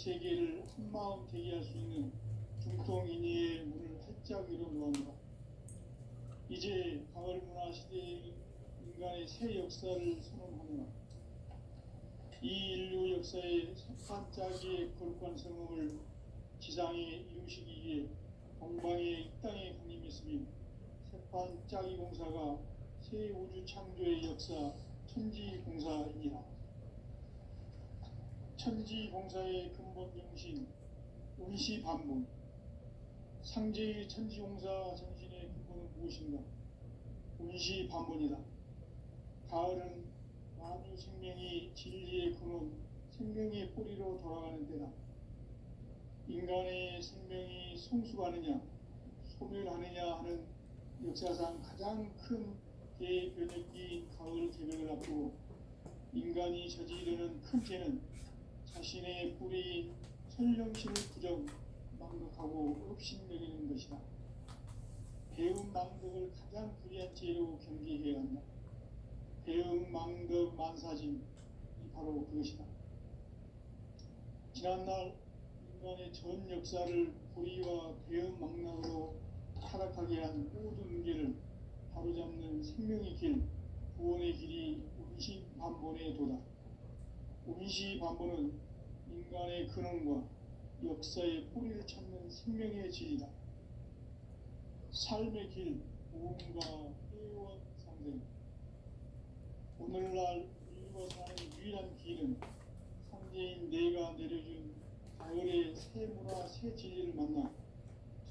세계를 한마음 되게 할 수 있는 중통인의의 문을 활짝 열어놓았노라. 이제 가을 문화 시대의 인간의 새 역사를 선언하노라. 이 인류 역사의 반짝이의 거룩한 성공을 지상에 이루시기 위해 동방의 이 땅에 강림했으며 새판 짜기 공사가 새 우주 창조의 역사 천지공사이니라. 천지공사의 근본 정신 운시반본. 상제의 천지공사 정신의 근본은 무엇인가? 운시반본이다. 가을은 만유 생명이 진리의 근원, 생명의 뿌리로 돌아가는 때다. 인간의 생명이 성숙하느냐, 소멸하느냐 하는 역사상 가장 큰 대변혁기인 가을 개벽을 앞두고 인간이 저지르는 큰 죄는 자신의 뿌리인 선령신을 부정, 망덕하고 업신여기는 것이다. 배움 망덕을 가장 불의한 죄로 경계해야 한다. 배움 망덕 만사진이 바로 그것이다. 지난날 인간의 전 역사를 불의와 배움 망락으로 타락하게 한 모든 문제를 바로잡는 생명의 길, 구원의 길이 운시반본의 도다. 운시반본은 인간의 근원과 역사의 뿌리를 찾는 생명의 질이다. 삶의 길, 모험과 회원 상생. 오늘날 인류가 사는 유일한 길은 상제인 내가 내려준 가을의 새 문화, 새 진리를 만나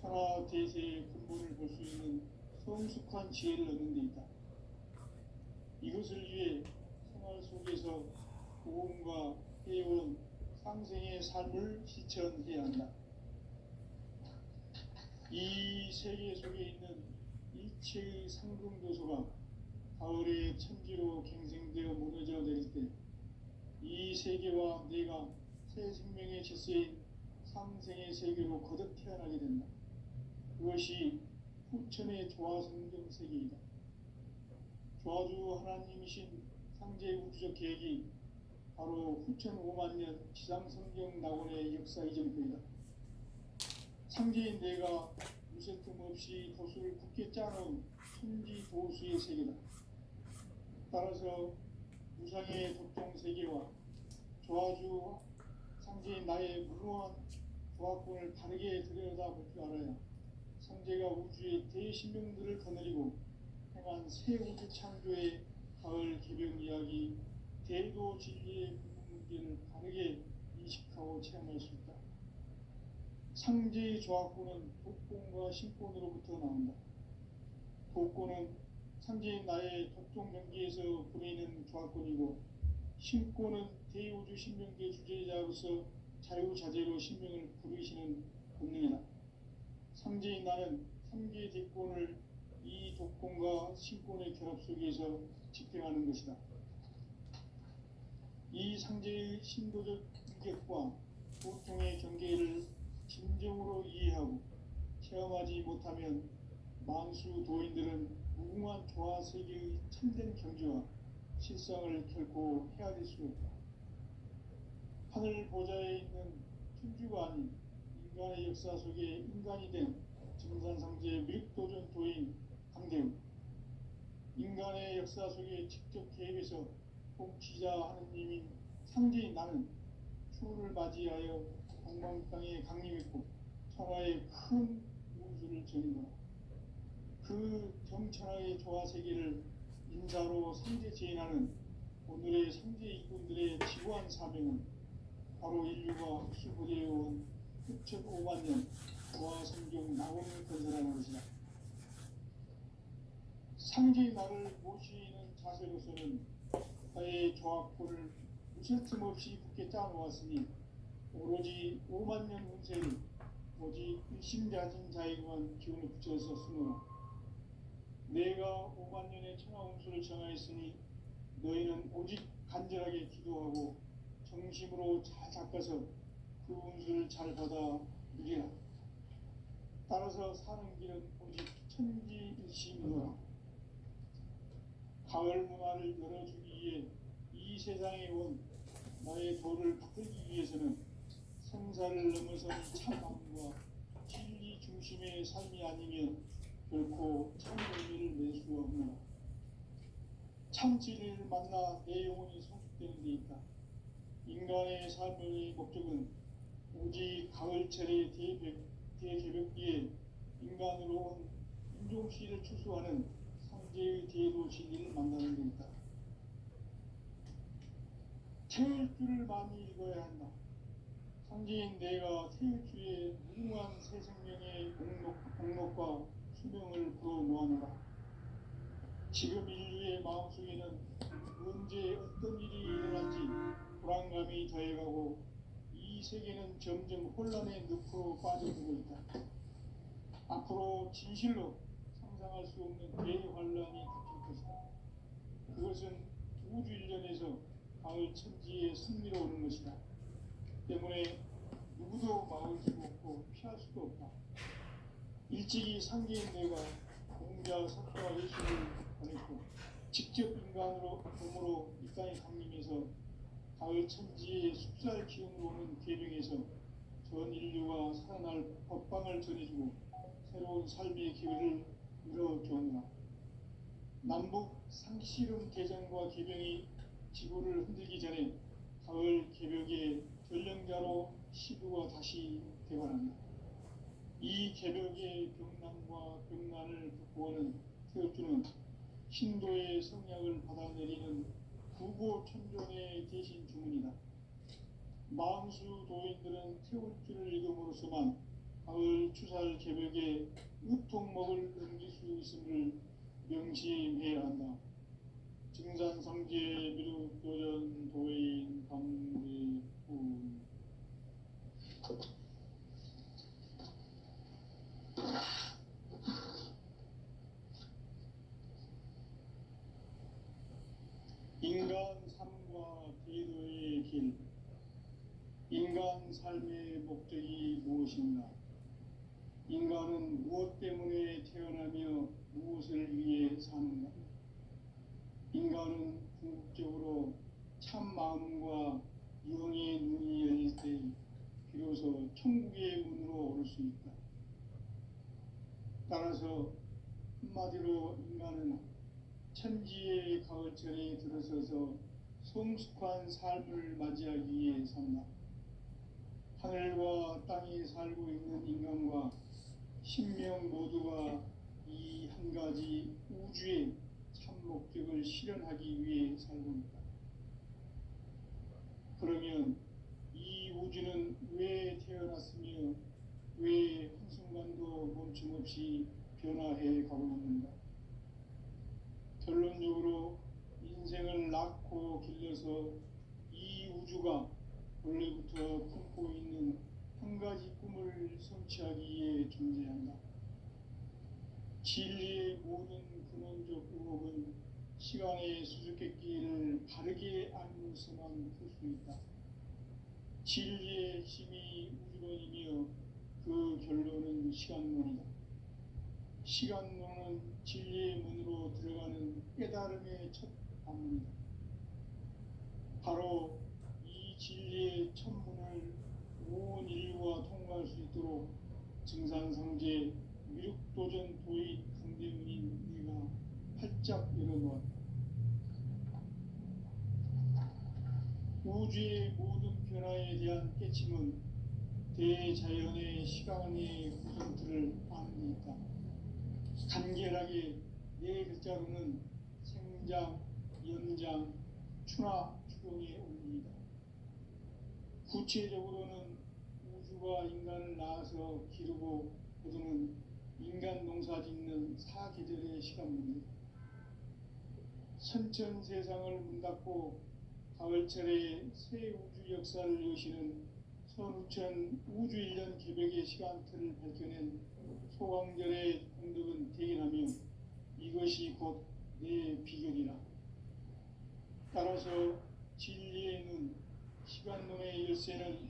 천하 대세의 근본을 볼 수 있는 성숙한 지혜를 얻는 데 있다. 이것을 위해 생활 속에서 모험과 회원, 상생의 삶을 실천해야 한다. 이 세계 속에 있는 일체의 상금도서가 가을의 천지로 갱생되어 무너져 내릴 때 이 세계와 내가 새 생명의 질서인 상생의 세계로 거듭 태어나게 된다. 그것이 후천의 조화성경 세계이다. 조화주 하나님이신 상제의 우주적 계획이 바로 후천 5만 년 지상성경 낙원의 역사 이전표이다. 상제인 내가 무쇠 틈 없이 도수를 굳게 짜놓은 천지도수의 세계다. 따라서 무상의 독종 세계와 조화주 상제인 나의 무궁한 조화권을 다르게 들여다볼 줄 알아야 상제가 우주의 대신명들을 거느리고 행한 새 우주 창조의 가을 개벽 이야기, 대도 진리의 문제를 다르게 인식하고 체험할 수 있다. 상제의 조화권은 독권과 신권으로부터 나온다. 독권은 상제인 나의 독종 경계에서 부리는 조화권이고, 신권은 대우주 신명계 주제자로서 자유자재로 신명을 부르시는 본능이다. 상제인 나는 3개의 대권을 이 독권과 신권의 결합 속에서 집행하는 것이다. 이 상제의 신도적 인격과 보통의 경계를 진정으로 이해하고 체험하지 못하면 만수 도인들은 무궁한 조화 세계의 참된 경지와 실상을 결코 헤아릴 수 없다. 하늘 보좌에 있는 천주가 아닌 인간의 역사 속에 인간이 된 증산상제 밀도전 도인 강대우. 인간의 역사 속에 직접 개입해서 통치자 하느님인 상제인 나는 추후를 맞이하여 동방 땅에 강림했고 천하의 큰 운수를 전인다. 그 정천하의 조화 세계를 인자로 상제 제인하는 오늘의 상제 일꾼들의 지구한 사명은 바로 인류가 흡수부대해온 후천 5만 년 조화 성경 낙원을 건설하는 것이다. 상제의 나를 모시는 자세로서는 나의 조화권을 무슨 틈 없이 굳게 짜놓았으니 오로지 5만 년 운세를 오직 일심가진 자에게만 기운을 붙여서 쓰노라. 내가 5만 년의 천하 운수를 정하였으니 너희는 오직 간절하게 기도하고 정심으로 잘 닦아서 그 운수를 잘 받아 누리라. 따라서 사는 길은 오직 천지일심이노라. 가을 문화를 열어주기 위해 이 세상에 온 나의 도를 받들기 위해서는 생사를 넘어선 참마음과 진리 중심의 삶이 아니면 결코 참 의미를 낼 수 없노라. 참 진리를 만나 내 영혼이 성숙되는 데 있다. 인간의 삶의 목적은 오직 가을철의 대개벽기에 인간으로 온 인종씨를 추수하는 성제의 대도 진리를 만나는 데 있다. 태울 줄을 많이 읽어야 한다. 성지인 내가 태울 주의 무궁한 새 생명의 목록과 수명을 불어놓아노라. 지금 인류의 마음속에는 언제 어떤 일이 일어날지 불안감이 더해가고 이 세계는 점점 혼란의 늪으로 빠져들고 있다. 앞으로 진실로 상상할 수 없는 대환란이 닥칠 것이다. 그것은 우주 일련에서 가을 천지에 승리로 오는 것이다. 때문에 누구도 막을 수 없고 피할 수도 없다. 일찍이 상계인 내가 공자 석가 예수를 보냈고 직접 인간으로 몸으로 이 땅에 강림해서 가을 천지의 숲살 기운으로 오는 계명에서 전 인류가 살아날 법방을 전해주고 새로운 삶의 기회를 열어주었노라. 남북 상씨름 대전과 개병이 지구를 흔들기 전에 가을 개벽의 전령자로 시부가 다시 대관한다. 이 개벽의 병난과 병난을 극복하는 태엽주는 신도의 성약을 받아내리는 구고천존의 대신 주문이다. 마음수 도인들은 태울주를 읽음으로써만 가을 추살 개벽의 으통목을 넘길 수 있음을 명심해야 한다. 증산상제 미륵도전 도인 강대훈. 인간 삶과 기도의 길. 인간 삶의 목적이 무엇인가? 인간은 무엇 때문에 태어나며 무엇을 위해 사는가? 인간은 궁극적으로 참 마음과 영의 눈이 열릴 때 비로소 천국의 문으로 오를 수 있다. 따라서 한마디로 인간은 천지의 가을철에 들어서서 성숙한 삶을 맞이하기 위해 산다. 하늘과 땅에 살고 있는 인간과 신명 모두가 이 한 가지 우주의 참 목적을 실현하기 위해 살고 있다. 그러면 이 우주는 왜 태어났으며 왜 한순간도 멈춤없이 변화해 가고 있는가? 결론적으로 인생을 낳고 길러서 이 우주가 원래부터 품고 있는 한 가지 꿈을 성취하기 위해 존재한다. 진리의 모든 근원적 의혹은 시간의 수수께끼를 바르게 알면서만 풀 수 있다. 진리의 힘이 우주론이며 그 결론은 시간론이다. 시간론은 진리의 문으로 들어가는 깨달음의 첫 방문이다. 바로 이 진리의 첫 문을 온 인류가 통과할 수 있도록 증산상제 미륵도전 도인 강대문인 내가 활짝 열어놓았다. 우주의 모든 변화에 대한 깨침은 대자연의 시간의 구성틀을 아는 데 있다. 간결하게 네 글자로는 생장, 연장, 추나 추동의 원리이다. 구체적으로는 우주가 인간을 낳아서 기르고 거두는 인간 농사 짓는 사계절의 시간 문제다. 선천 세상을 문 닫고 가을철에 새 우주 역사를 여시는 선우천 우주 1년 개벽의 시간틀을 밝혀낸 소강절의 공덕은 대견하며 이것이 곧 내 비결이라. 따라서 진리의 눈, 시간론의 열쇠는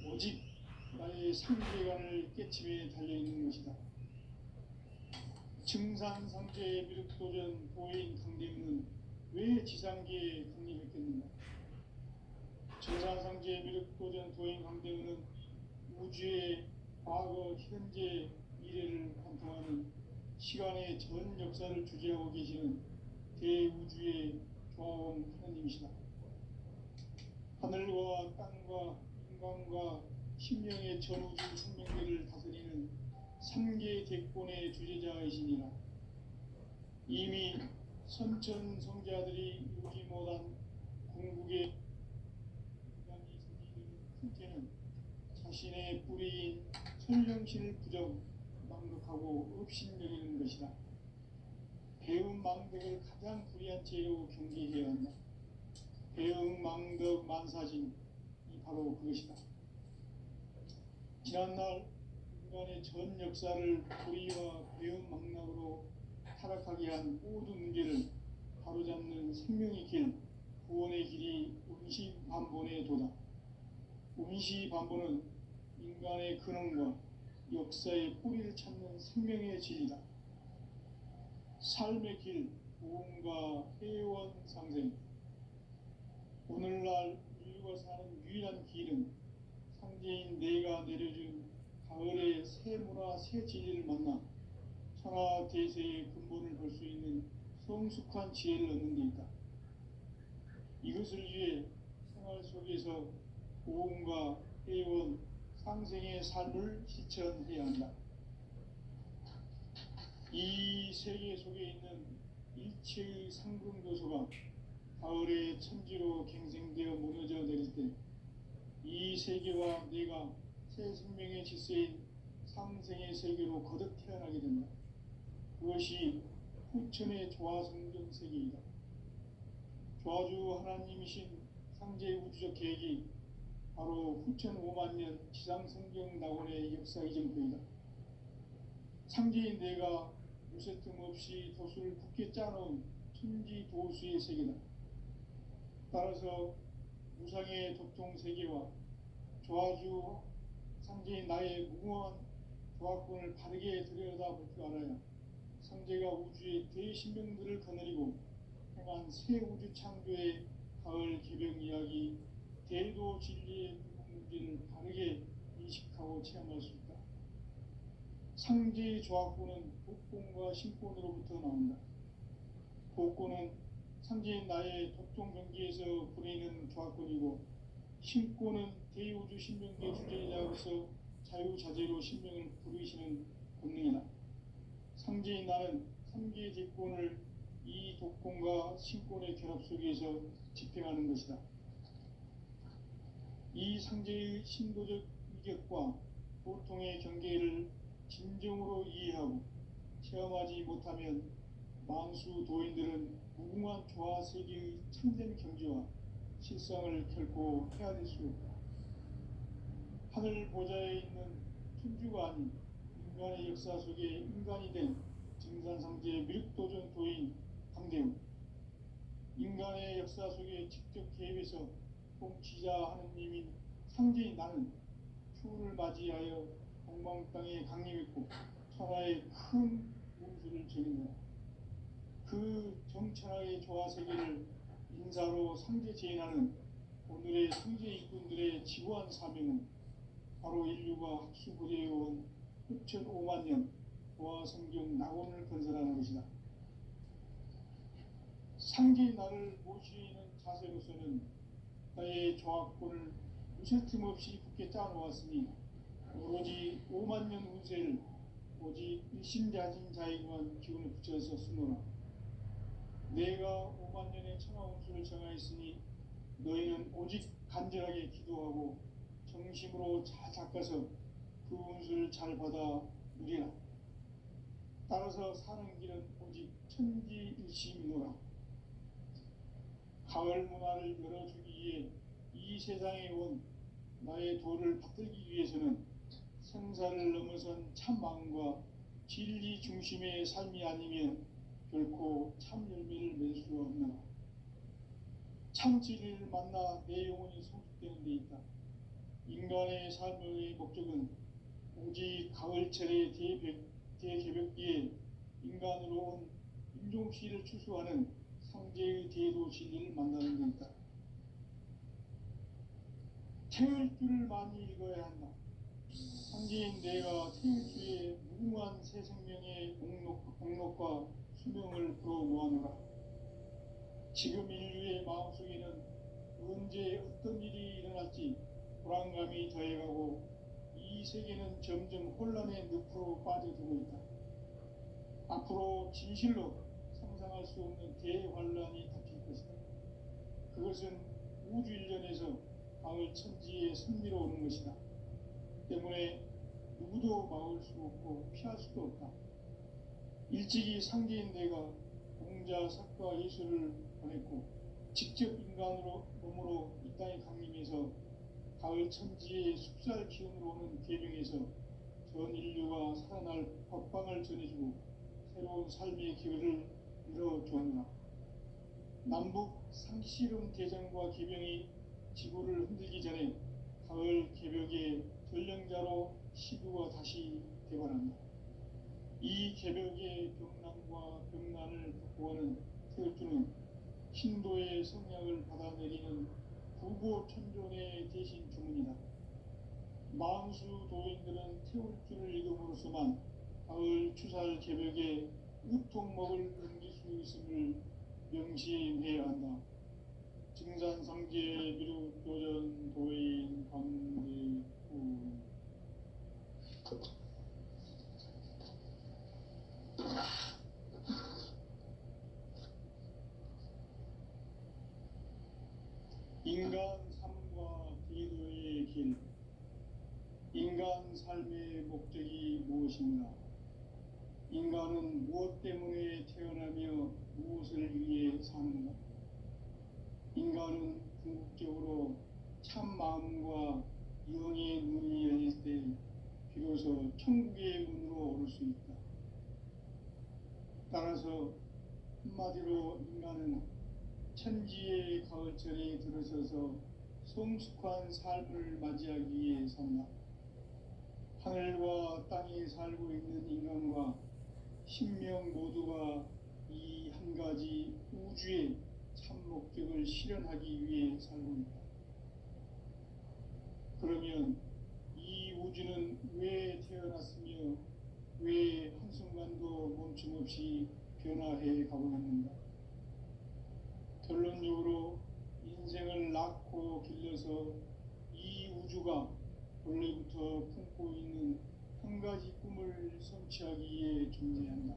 오직 나의 상계관을 깨침에 달려있는 것이다. 증산상제의 미륵도전 도인 강대문은 왜 지상계에 강림했겠는가? 증산상제의 미륵도전 도인 강대문은 우주의 과거, 현재, 미래를 관통하는 시간의 전 역사를 주재하고 계시는 대우주의 조화원 하나님이시다. 하늘과 땅과 인간과 신명의 전우주 생명들을 다스리는 삼계 대권의 주제자이시니라. 이미 선천성자들이 이루지 못한 궁극의 인간이 생기는 형태는 자신의 뿌리인 천령신을 부정 망덕하고 업신여기는 것이다. 배운 망덕을 가장 불의한 죄로 경계해야 한다. 배응 망덕 만사진이 바로 그것이다. 지난날 인간의 전 역사를 불의와 배응 망락으로 타락하게 한 모든 문제를 바로잡는 생명의 길, 구원의 길이 운시반본의 도다. 운시반본은 인간의 근원과 역사의 뿌리를 찾는 생명의 진리다. 삶의 길, 구원과 회원 상생. 오늘날 인류가 사는 유일한 길은 상제인 내가 내려준 가을의 새 문화, 새 진리를 만나 천하 대세의 근본을 볼 수 있는 성숙한 지혜를 얻는 데 있다. 이것을 위해 생활 속에서 보험과 회원, 상생의 삶을 실천해야 한다. 이 세계 속에 있는 일체의 상금도서가 가을의 천지로 갱생되어 무너져 내릴 때 이 세계와 내가 새 생명의 질서인 상생의 세계로 거듭 태어나게 된다. 그것이 후천의 조화성경 세계이다. 조화주 하나님이신 상제 우주적 계획이 바로 후천 5만 년 지상성경 낙원의 역사 이정표이다. 상제인 내가 무쇠 틈 없이 도수를 굳게 짜놓은 천지 도수의 세계다. 따라서 무상의 도통 세계와 조화주 상제인 나의 무궁한 조화권을 바르게 들여다볼 줄 알아야 상제가 우주의 대신명들을 거느리고 행한 새 우주 창조의 가을 개병 이야기, 대도 진리의 문제를 바르게 인식하고 체험할 수 있다. 상제의 조화권은 복권과 신권으로부터 나온다. 복권은 상제인 나의 독종 경기에서 부리는 조화권이고, 신권은 대우주 신명계 주제자로서 자유자재로 신명을 부르시는 본능이다. 상제인 나는 3개 대권을 이 독권과 신권의 결합 속에서 집행하는 것이다. 이 상제의 신도적 위격과 보통의 경계를 진정으로 이해하고 체험하지 못하면 만수 도인들은 무궁한 조화 세계의 참된 경지와 실상을 결코 헤아릴 수 없다. 하늘 보좌에 있는 천주가 아닌 인간의 역사 속에 인간이 된 증산상제의 미륵도전 도인 강대우, 인간의 역사 속에 직접 개입해서 통치자 하느님인 상제인 나는 추운을 맞이하여 동방 땅에 강림했고 천하의 큰 운수를 지닌다. 그 정천하의 조화 세계를 인사로 상제 제인하는 오늘의 상제 일꾼들의 지구한 사명은 바로 인류가 학수부대해온 후천 5만 년 조화 성경 낙원을 건설하는 것이다. 상제의 나를 모시는 자세로서는 나의 조화권을 무쇠 틈 없이 굳게 짜놓았으니 오로지 5만 년 운세를 오직 일심자진 자에게만 기운을 붙여서 쓰노라. 내가 5만 년의 천하 운수를 정하였으니 너희는 오직 간절하게 기도하고 정심으로 잘 닦아서 그 운수를 잘 받아 누리라. 따라서 사는 길은 오직 천지일심이노라. 가을 문화를 열어주기 위해 이 세상에 온 나의 도를 받들기 위해서는 생사를 넘어선 참 마음과 진리 중심의 삶이 아니면 결코 참 열매를 맺을 수 없노라. 참 진리를 만나 내 영혼이 성숙되는 데 있다. 인간의 삶의 목적은 오직 가을철의 대개벽기에 인간으로 온 인종시를 추수하는 상제의 대도 진리를 만나는 데 있다. 태을 줄을 많이 읽어야 한다. 상제인 내가 태일주의 무궁한 새 생명의 목록과 수명을 불어모아노라. 지금 인류의 마음속에는 언제 어떤 일이 일어날지 불안감이 더해가고 이 세계는 점점 혼란의 늪으로 빠져들고 있다. 앞으로 진실로 상상할 수 없는 대환란이 닥칠 것이다. 그것은 우주 일련에서 가을 천지의 섭리로 오는 것이다. 때문에 누구도 막을 수 없고 피할 수도 없다. 일찍이 상제인 내가 공자, 석가, 예수를 보냈고 직접 인간으로 몸으로 이 땅에 강림해서 가을 천지의 숲살 기운으로 오는 계명에서 전 인류가 살아날 법방을 전해주고 새로운 삶의 기회를 열어주었노라. 남북 상씨름 대전과 기병이 지구를 흔들기 전에 가을 개벽의 전령자로 시부가 다시 되관한다. 이 개벽의 병난과 병난을 극복하는 태울주는 신도의 성량을 받아내리는 구보천존의 대신 주문이다. 만수 도인들은 태울주를 읽음으로써만 가을 추살 개벽의 우통목을 넘길 수 있음을 명심해야 한다. 증산상제 미륵도전 도인 광대후. 인간 삶과 기도의 길. 인간 삶의 목적이 무엇인가? 인간은 무엇 때문에 태어나며 무엇을 위해 사는가? 인간은 궁극적으로 참 마음과 영의 눈이 열릴 때 비로소 천국의 문으로 오를 수 있다. 따라서 한마디로 인간은 천지의 가을철에 들어서서 성숙한 삶을 맞이하기 위해 산다. 하늘과 땅에 살고 있는 인간과 신명 모두가 이 한 가지 우주의 참 목적을 실현하기 위해 살고 있다. 그러면 이 우주는 왜 태어났으며 왜 한순간도 멈춤없이 변화해 가고 있는가? 결론적으로 인생을 낳고 길러서 이 우주가 원래부터 품고 있는 한 가지 꿈을 성취하기 위해 존재한다.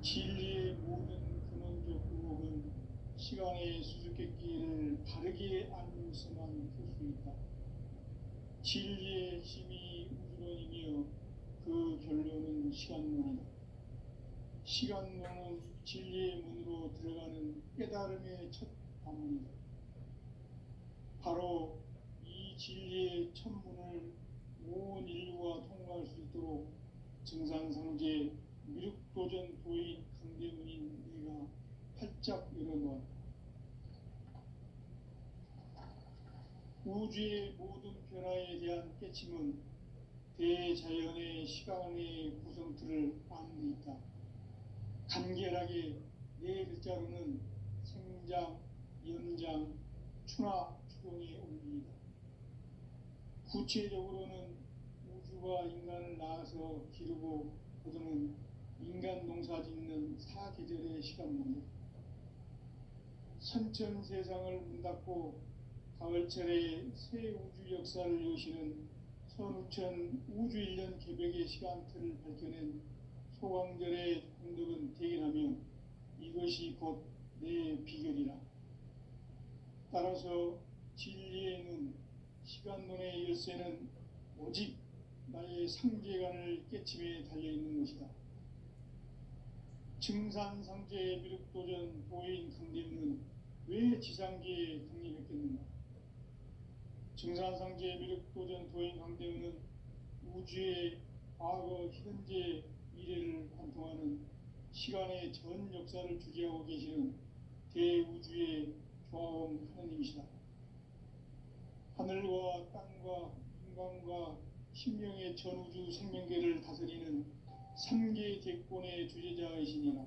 진리의 모든 근원적 의혹은 시간의 수수께끼를 바르게 알면서만 풀 수 있다. 진리의 힘이 우주론이며 그 결론은 시간론이다. 시간론은 진리의 문으로 들어가는 깨달음의 첫 방문이다. 바로 이 진리의 첫 문을 온 인류가 통과할 수 있도록 증산상제 미륵도전 도인 강대문인 내가 활짝 열어놓았다. 우주의 모든 변화에 대한 깨침은 대자연의 시간의 구성틀을 아는 데 있다. 간결하게 네 글자로는 생장, 연장, 추나 추동의 원리이다. 구체적으로는 우주가 인간을 낳아서 기르고 거두는 인간 농사 짓는 사계절의 시간론이다. 선천 세상을 문 닫고 가을철에 새 우주 역사를 여시는 선우천 우주 일년 개벽의 시간틀을 밝혀낸 소강절의 공덕은 대견하며 이것이 곧 내 비결이라. 따라서 진리의 눈, 시간론의 열쇠는 오직 나의 상제관을 깨침에 달려있는 것이다. 증산상제 미륵도전 도인 강대문은 왜 지상계에 강림했겠는가? 증산상제 미륵도전 도인 강대문은 우주의 과거, 현재, 미래를 관통하는 시간의 전 역사를 주재하고 계시는 대우주의 조화원 하느님이시다. 하늘과 땅과 인간과 신명의 전우주 생명계를 다스리는 3개 대권의 주제자이시니라.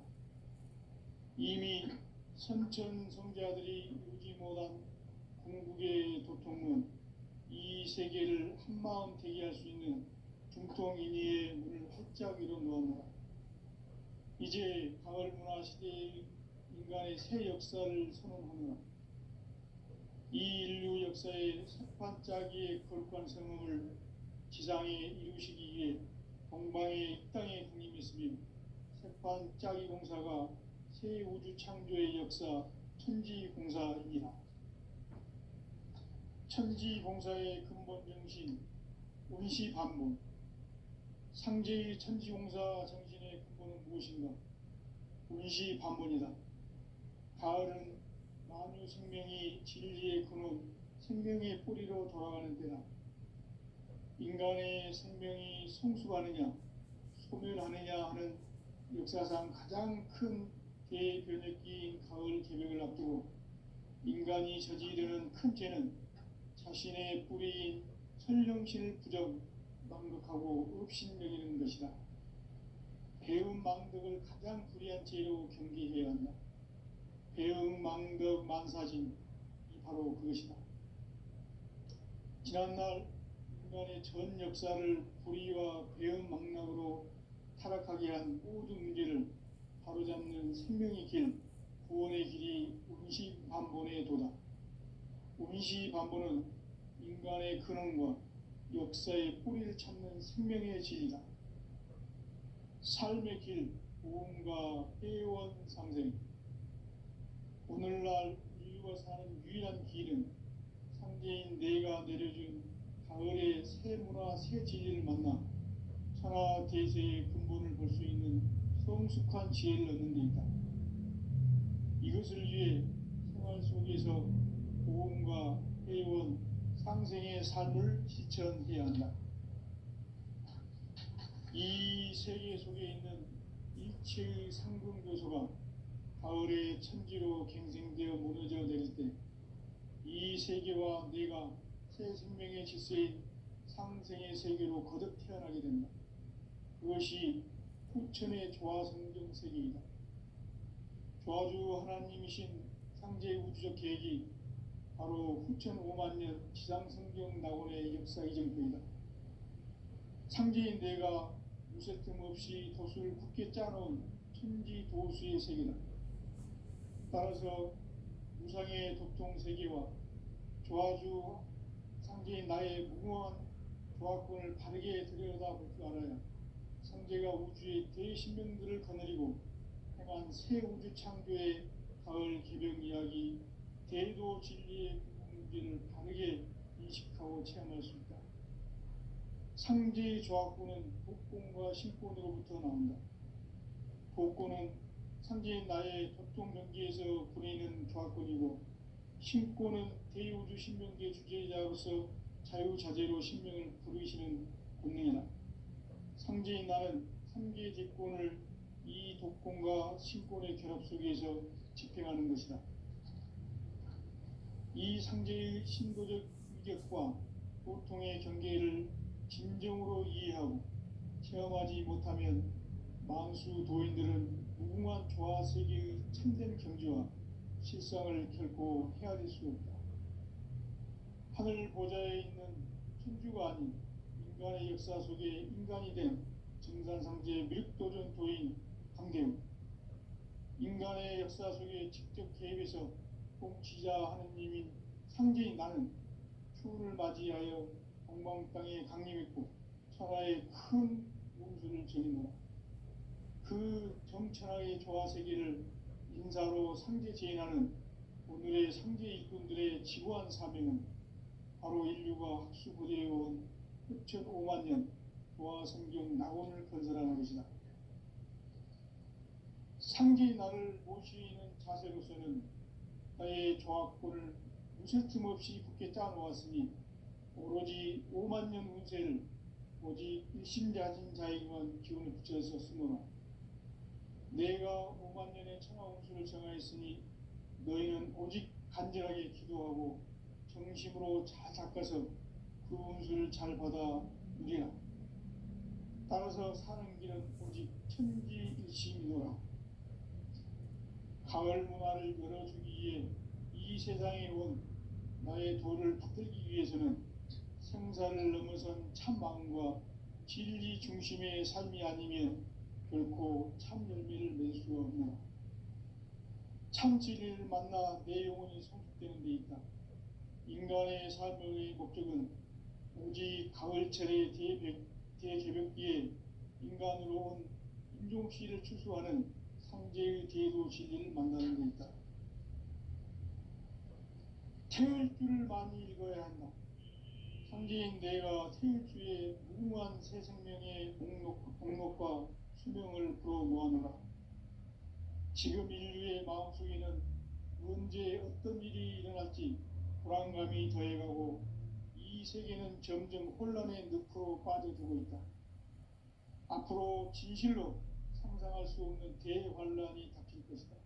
이미 선천 성자들이 이루지 못한 궁극의 도통은 이 이 세계를 한마음 되게 할 수 있는 중통인의의 문을 활짝 열어 놓았노라. 이제 가을 문화 시대의 인간의 새 역사를 선언하노라. 이 인류 역사의 색반짝이의 거룩한 성음을 지상에 이루시기 위해 동방의 이 땅에 군림했으며 색반짝이 공사가 새 우주 창조의 역사 천지공사이니라. 천지공사의 근본 정신 운시반본. 상제의 천지공사 정신의 근본은 무엇인가? 운시반본이다. 가을은 만유 생명이 진리의 근원, 생명의 뿌리로 돌아가는 때다. 인간의 생명이 성숙하느냐, 소멸하느냐 하는 역사상 가장 큰 대변혁기인 가을 개벽을 앞두고 인간이 저지르는 큰 죄는 자신의 뿌리인 설령신을 부정, 망덕하고 업신여기는 것이다. 배움 망덕을 가장 불의한 죄로 경계해야 한다. 배움 망덕 만사진이 바로 그것이다. 지난날 인간의 전 역사를 불의와 배움 망락으로 타락하게 한 모든 문제를 바로잡는 생명의 길, 구원의 길이 운시반본의 도다. 운시반본은 인간의 근원과 역사의 뿌리를 찾는 생명의 진리다. 삶의 길, 보험과 회원 상생. 오늘날 인류가 사는 유일한 길은 상제인 내가 내려준 가을의 새 문화, 새 진리를 만나 천하 대세의 근본을 볼 수 있는 성숙한 지혜를 얻는 데 있다. 이것을 위해 생활 속에서 보험과 회원, 상생의 삶을 실천해야 한다. 이 세계 속에 있는 일체의 상금 요소가 가을의 천지로 갱생되어 무너져 내릴 때 이 세계와 내가 새 생명의 질서인 상생의 세계로 거듭 태어나게 된다. 그것이 후천의 조화성경 세계이다. 조화주 하나님이신 상제 우주적 계획이 바로 후천 5만 년 지상성경 낙원의 역사 이정표이다. 상제인 내가 무쇠 틈 없이 도수를 굳게 짜놓은 천지 도수의 세계다. 따라서 무상의 도통 세계와 조화주 상제인 나의 무궁한 조화권을 바르게 들여다볼 줄 알아야 상제가 우주의 대신명들을 거느리고 행한 새 우주 창조의 가을 개벽 이야기, 대도 진리의 문제를 바르게 인식하고 체험할 수 있다. 상제의 조화권은 복권과 신권으로부터 나온다. 복권은 상제인 나의 도통 경계에서 부리는 조화권이고, 신권은 대우주 신명계 주제자로서 자유자재로 신명을 부르시는 권능이다. 상제인 나는 3개 대권을 이 독권과 신권의 결합 속에서 집행하는 것이다. 이 상제의 신도적 위격과 보통의 경계를 진정으로 이해하고 체험하지 못하면 만수 도인들은 무궁한 조화 세계의 참된 경지와 실상을 결코 헤아릴 수 없다. 하늘 보좌에 있는 천주가 아닌 인간의 역사 속에 인간이 된 정산상제 밀도전 도인 강대우, 인간의 역사 속에 직접 개입해서 공치자 하느님인 상제인 나는 추운을 맞이하여 동방 땅에 강림했고 천하의 큰 운수를 전이노라. 그 정천하의 조화 세계를 인사로 상제 제인하는 오늘의 상제 일꾼들의 지구한 사명은 바로 인류가 학수부대해온 흡천 5만 년 조화 성경 낙원을 건설하는 것이다. 상제의 나를 모시는 자세로서는 나의 조화권을 무쇠 틈 없이 굳게 짜놓았으니 오로지 5만 년 운세를 오직 일심자진 자에게만 기운을 붙여서 쓰노라. 내가 5만 년의 천하 운수를 정하였으니 너희는 오직 간절하게 기도하고 정심으로 잘 닦아서 그 운수를 잘 받아 누리라. 따라서 사는 길은 오직 천지일심이노라. 가을 문화를 열어주기 위해 이 세상에 온 나의 도를 받들기 위해서는 생사를 넘어선 참 마음과 진리 중심의 삶이 아니면 결코 참 열매를 맺을 수 없노라. 참 진리를 만나 내 영혼이 성숙되는 데 있다. 인간의 삶의 목적은 오직 가을철의 대개벽기에 인간으로 온 인종씨를 추수하는 상제의 대도 진리를 만나는 데 있다. 태울 줄을 많이 읽어야 한다. 상제인 내가 태울 주의 무궁한 새 생명의 목록과 수명을 불어 모아노라. 지금 인류의 마음속에는 언제 어떤 일이 일어날지 불안감이 더해가고 이 세계는 점점 혼란의 늪으로 빠져들고 있다. 앞으로 진실로 상상할 수 없는 대환란이 닥칠 것이다.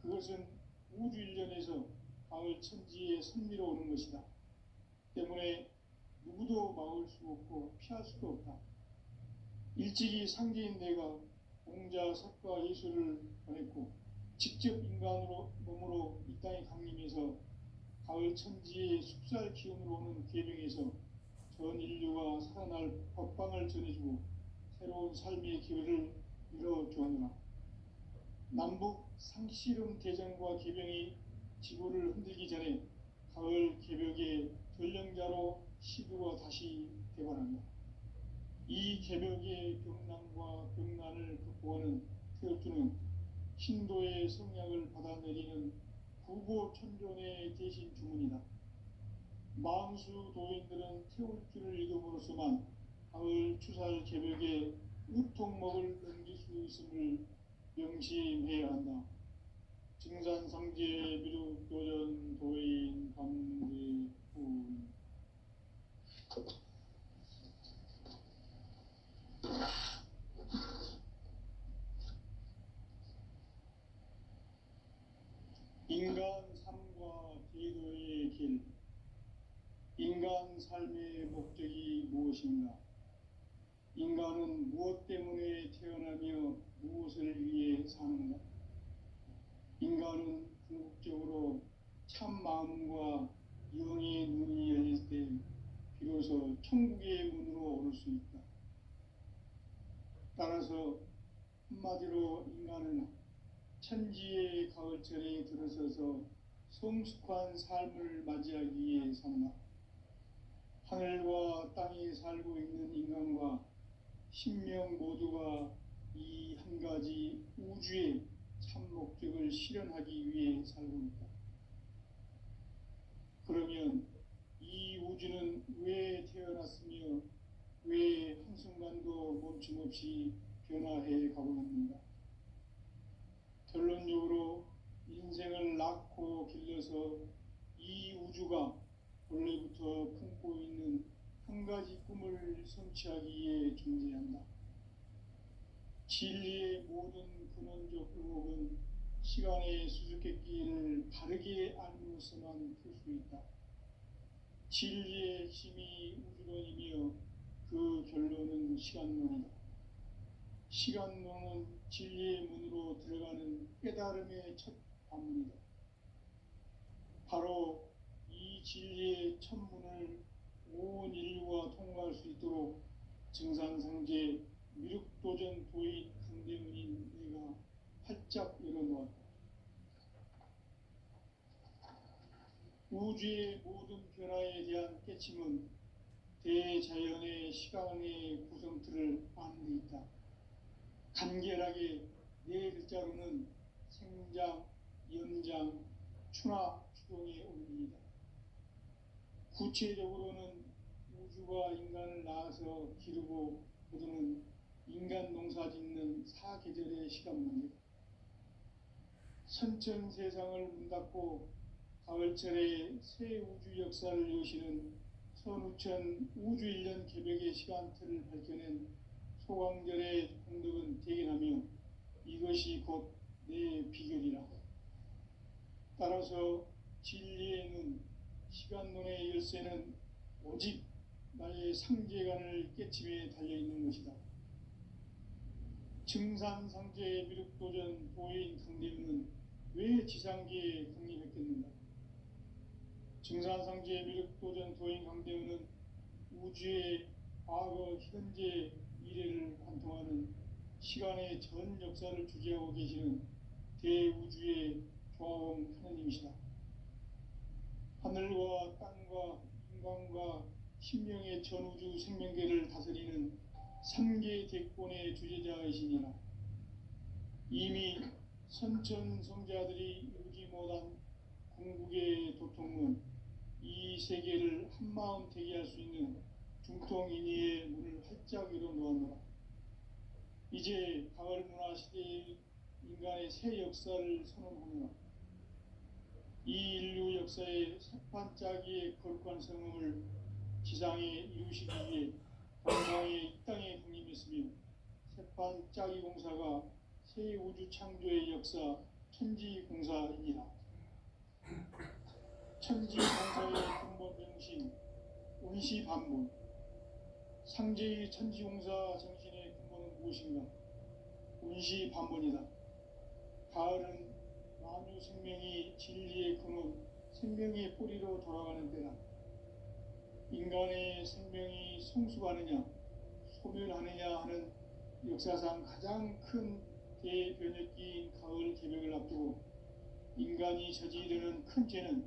그것은 우주 일련에서 가을 천지에 선미로 오는 것이다. 때문에 누구도 막을 수 없고 피할 수도 없다. 일찍이 상제인 내가 공자, 석가, 예수를 보냈고 직접 인간으로 몸으로 이 땅에 강림해서 가을 천지의 숲살 기운으로 오는 계명에서 전 인류가 살아날 법방을 전해주고 새로운 삶의 기회를 열어주었노라. 남북 상씨름 대전과 계병이 지구를 흔들기 전에 가을 개벽의 전령자로 시부가 다시 개발한다. 이 개벽의 병난과 병난을 극복하는 태엽주는 신도의 성약을 받아내리는 구보천존의 대신 주문이다. 망수 도인들은 태울주를 읽음으로써만 가을 추살 개벽에 우통목을 넘길 수 있음을 명심해야 한다. 증산상제 미륵도전 도인 감리훈. 인간 삶과 제도의 길. 인간 삶의 목적이 무엇인가? 인간은 무엇 때문에 태어나며 무엇을 위해 사는가? 인간은 궁극적으로 참 마음과 영의 눈이 열릴 때 비로소 천국의 문으로 오를 수 있다. 따라서 한마디로 인간은 천지의 가을철에 들어서서 성숙한 삶을 맞이하기 위해 산다. 하늘과 땅에 살고 있는 인간과 신명 모두가 이 한 가지 우주의 참 목적을 실현하기 위해 살고 있다. 그러면 이 우주는 왜 태어났으며 왜 한순간도 멈춤없이 변화해 가고 있는가? 결론적으로 인생을 낳고 길러서 이 우주가 원래부터 품고 있는 한 가지 꿈을 성취하기 위해 존재한다. 진리의 모든 근원적 의혹은 시간의 수수께끼를 바르게 알므로서만 풀 수 있다. 진리의 핵심이 우주론이며 그 결론은 시간론이다. 시간론은 진리의 문으로 들어가는 깨달음의 첫 관문이다. 바로 이 진리의 첫 문을 온 인류가 통과할 수 있도록 증산상제 미륵도전 도인 강대문인 내가 활짝 열어놓았다. 우주의 모든 변화에 대한 깨침은 대자연의 시간의 구성틀을 아는 데 있다. 간결하게 네 글자로는 생장, 연장, 추나 추동의 원리이다. 구체적으로는 우주가 인간을 낳아서 기르고 거두는 인간 농사 짓는 사계절의 시간 문제다. 선천 세상을 문 닫고 가을철에 새 우주 역사를 여시는 선우천 우주일년 개벽의 시간틀을 밝혀낸 소강절의 공덕은 대견하며 이것이 곧 내 비결이라. 따라서 진리의 눈, 시간론의 열쇠는 오직 나의 상제관을 깨침에 달려있는 것이다. 증산상제 미륵도전 도인 강대문은 왜 지상계에 강림했겠는가? 증산상제 미륵도전 도인 강대문은 우주의 과거, 현재, 미래를 관통하는 시간의 전 역사를 주재하고 계시는 대우주의 조화원 하나님이시다. 하늘과 땅과 인간과 신명의 전우주 생명계를 다스리는 삼계 대권의 주재자이시니라. 이미 선천성자들이 이루지 못한 궁극의 도통은 이 세계를 한마음 되게 할 수 있는 중통인의의 문을 활짝 열어 놓았노라. 이제 가을 문화 시대의 인간의 새 역사를 선언하노라. 이 인류 역사의 새판짜기의 거룩한 성음을 지상에 이루시기 위해 동방의 이 땅에 강림했으며 새판짜기 공사가 새 우주 창조의 역사 천지공사이니라. 천지공사의 근본 정신 운시반본. 상제의 천지공사 정신의 근본은 무엇인가? 운시반본이다. 가을은 만유 생명이 진리의 근원, 생명의 뿌리로 돌아가는 때다. 인간의 생명이 성숙하느냐, 소멸하느냐 하는 역사상 가장 큰 대변혁기인 가을 개벽을 앞두고 인간이 저지르는 큰 죄는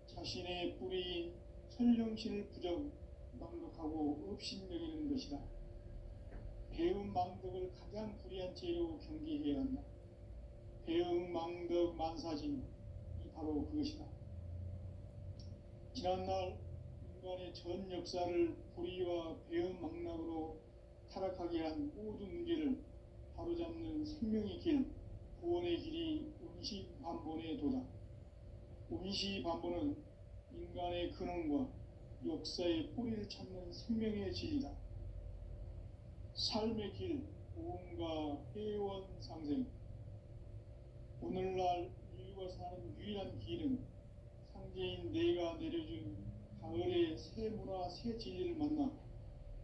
자신의 뿌리인 설령신을 부정, 망덕하고 업신여기는 것이다. 배움 망덕을 가장 불의한 죄로 경계해야 한다. 배움 망덕 만사진, 이 바로 그것이다. 지난날 인간의 전 역사를 불의와 배움 망락으로 타락하게 한 모든 문제를 바로잡는 생명의 길, 구원의 길이 운시반본의 도다. 운시반본은 인간의 근원과 역사의 뿌리를 찾는 생명의 진리다. 삶의 길, 보험과 회원 상생. 오늘날 인류가 사는 유일한 길은 상제인 내가 내려준 가을의 새 문화, 새 진리를 만나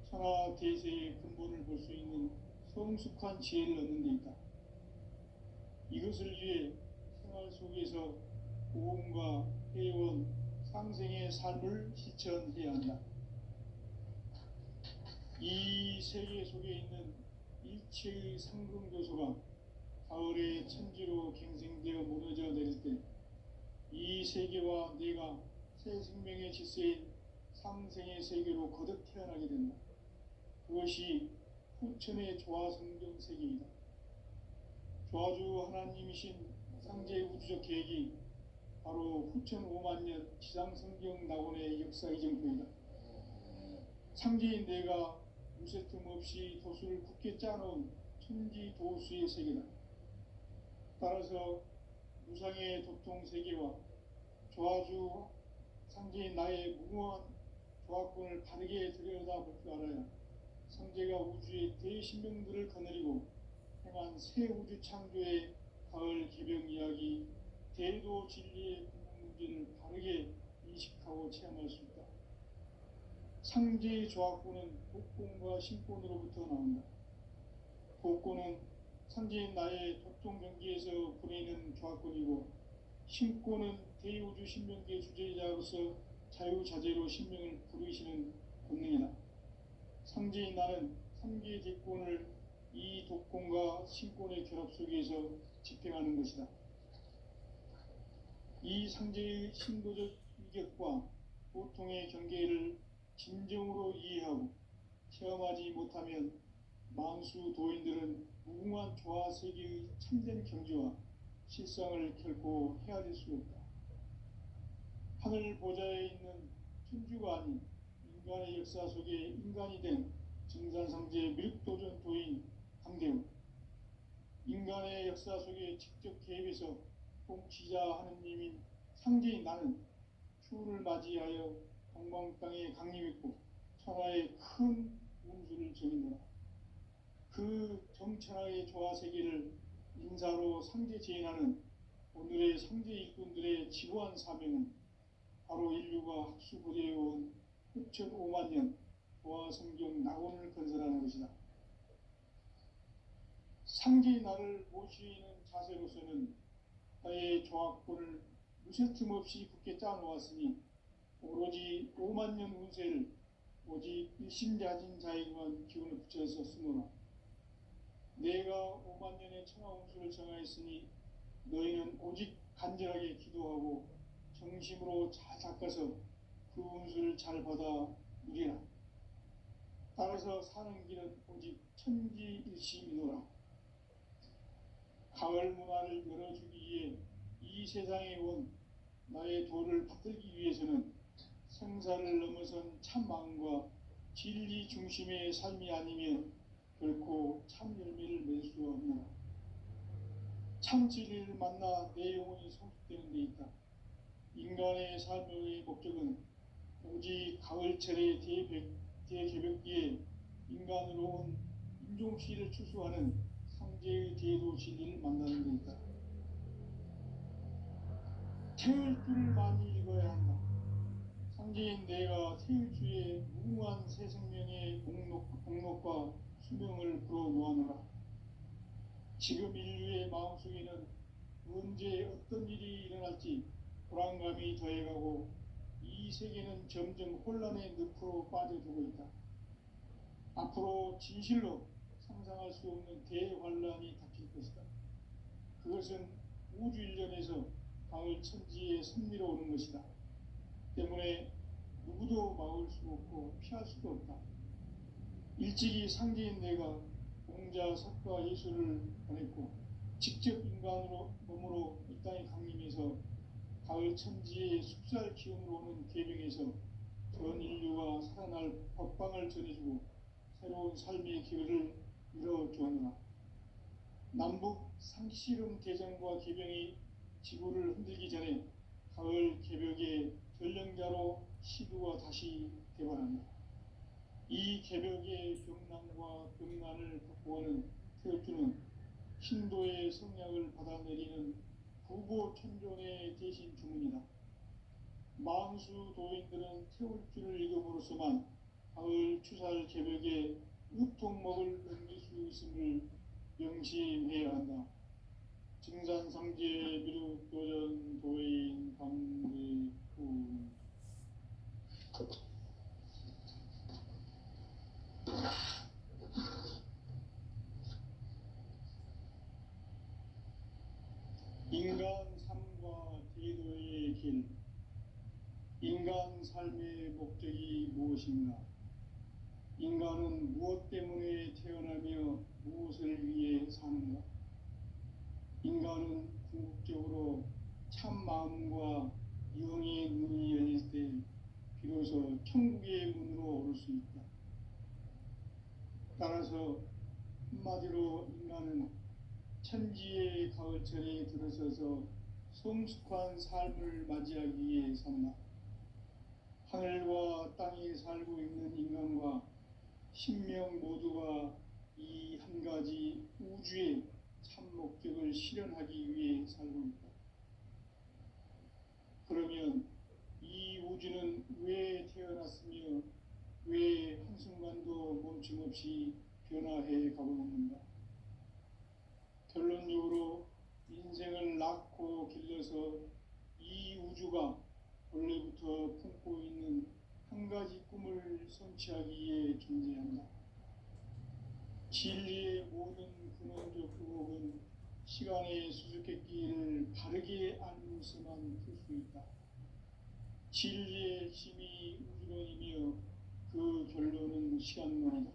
천하 대세의 근본을 볼 수 있는 성숙한 지혜를 얻는 데 있다. 이것을 위해 생활 속에서 보험과 회원, 상생의 삶을 실천해야 한다. 이 세계 속에 있는 일체의 상승교소가 가을의 천지로 갱생되어 무너져 내릴 때 이 세계와 내가 새 생명의 질서인 상생의 세계로 거듭 태어나게 된다. 그것이 후천의 조화성경 세계이다. 조화주 하나님이신 상제 우주적 계획이 바로 후천 5만년 지상성경 낙원의 역사 이정표이다. 상제인 내가 무쇠틈 없이 도수를 굳게 짜놓은 천지 도수의 세계다. 따라서 무상의 도통 세계와 조화주 상제인 나의 무궁한 조화권을 바르게 들여다볼 줄 알아야 상제가 우주의 대신명들을 거느리고 행한 새 우주 창조의 가을 개벽 이야기, 대도 진리의 근본 문제를 바르게 인식하고 체험할 수 있다. 상제의 조화권은 복권과 신권으로부터 나온다. 복권은 상제인 나의 도통 경계에서 보내는 조화권이고, 신권은 대우주 신명계 주제자로서 자유자재로 신명을 부르시는 본능이다. 상제인 나는 3개 대권을 이 독권과 신권의 결합 속에서 집행하는 것이다. 이 상제의 신도적 위격과 보통의 경계를 진정으로 이해하고 체험하지 못하면 만수 도인들은 무궁한 조화세계의 참된 경지와 실상을 결코 헤아릴 수 없다. 하늘 보좌에 있는 천주가 아닌 인간의 역사 속에 인간이 된 증산상제 밀도전 도인 강대우, 인간의 역사 속에 직접 개입해서 통치자 하느님인 상제인 나는 추운을 맞이하여 동방 땅에 강림했고 천하의 큰 운수를 전인노라. 그 정천하의 조화세계를 인사로 상제 제인하는 오늘의 상제 일꾼들의 지고한 사명은 바로 인류가 학수고대해온 후천 5만년 조화성경 낙원을 건설하는 것이다. 상제의 나를 모시는 자세로서는 나의 조화권을 무쇠틈 없이 굳게 짜놓았으니 오로지 5만년 운세를 오직 일심가진 자에게만 기운을 붙여서 쓰노라. 내가 5만 년의 천하홍수를 정하였으니 너희는 오직 간절하게 기도하고 정심으로 잘 닦아서 그 운수를 잘 받아 누리라. 따라서 사는 길은 오직 천지일심이노라. 가을 문화를 열어주기 위해 이 세상에 온 나의 도를 받들기 위해서는 생사를 넘어선 참 마음과 진리 중심의 삶이 아니면 결코 참 열매를 맺을 수 없노라. 참 진리를 만나 내 영혼이 성숙되는 데 있다. 인간의 삶의 목적은 오직 가을철의 대개벽기에 인간으로 온 인종씨를 추수하는 상제의 대도 진리를 만나는 데 있다. 태을주를 많이 읽어야 한다. 상제인 내가 태을주의 무궁한 새 생명의 공록과 수명을 불어놓아노라. 지금 인류의 마음속에는 언제 어떤 일이 일어날지 불안감이 더해가고 이 세계는 점점 혼란의 늪으로 빠져들고 있다. 앞으로 진실로 상상할 수 없는 대환란이 닥칠 것이다. 그것은 우주 일전에서 가을 천지에 섭리로 오는 것이다. 때문에 누구도 막을 수 없고 피할 수도 없다. 일찍이 상제인 내가 공자, 석가, 예수를 보냈고 직접 인간으로 몸으로 이 땅에 강림해서 가을 천지의 숲살 기운으로 오는 계명에서 전 인류가 살아날 법방을 전해주고 새로운 삶의 기회를 열어주었노라. 남북 상씨름 대전과 계병이 지구를 흔들기 전에 가을 개벽의 전령자로 시두가 다시 개발한다. 이 개벽의 병난과 병난을 극복하는 태을주는 신도의 성약을 받아내리는 부고천존의 대신 주문이다. 만수 도인들은 태울주를 읽음으로써만 가을 추살 개벽에 으통목을 넘길 수 있음을 명심해야 한다. 증산상제 미륵도전 도인 강대구. 인간 삶과 제도의 길. 인간 삶의 목적이 무엇인가? 인간은 무엇 때문에 태어나며 무엇을 위해 사는가? 인간은 궁극적으로 참 마음과 영의 문이 열릴 때 비로소 천국의 문으로 오를 수 있다. 따라서 한마디로 인간은 천지의 가을철에 들어서서 성숙한 삶을 맞이하기 위해 산다. 하늘과 땅에 살고 있는 인간과 신명 모두가 이 한 가지 우주의 참 목적을 실현하기 위해 살고 있다. 그러면 이 우주는 왜 태어났으며 왜 한순간도 멈춤없이 변화해 가고 있는가? 결론적으로 인생을 낳고 길러서 이 우주가 원래부터 품고 있는 한 가지 꿈을 성취하기 위해 존재한다. 진리의 모든 근원적 의혹은 시간의 수수께끼를 바르게 알면서만 풀 수 있다. 진리의 힘이 우주론이며 그 결론은 시간론이다.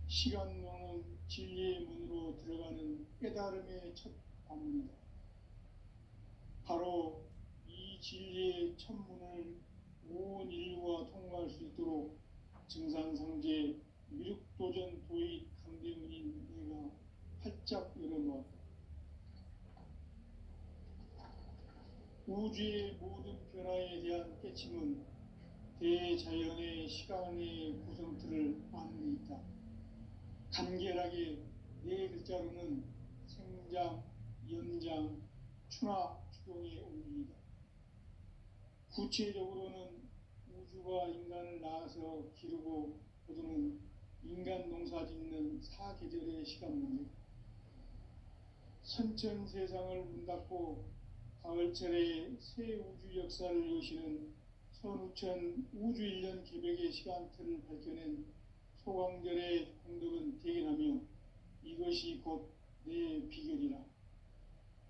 시간론은 진리의 문으로 들어가는 깨달음의 첫 관문이다. 바로 이 진리의 첫 문을 온 인류가 통과할 수 있도록 증산상제 미륵도전 도의 강대문인 내가 활짝 열어놓았다. 우주의 모든 변화에 대한 깨침은 대자연의 시간의 구성틀을 아는 데 있다. 간결하게 네 글자로는 생장, 연장, 추나 추동의 원리이다. 구체적으로는 우주가 인간을 낳아서 기르고 거두는 인간 농사 짓는 사계절의 시간 문제. 선천 세상을 문 닫고 가을철에 새 우주 역사를 여시는 선우천 우주일년 개벽의 시간틀을 밝혀낸 소강전의 공덕은 대견하며 이것이 곧 내 비결이라.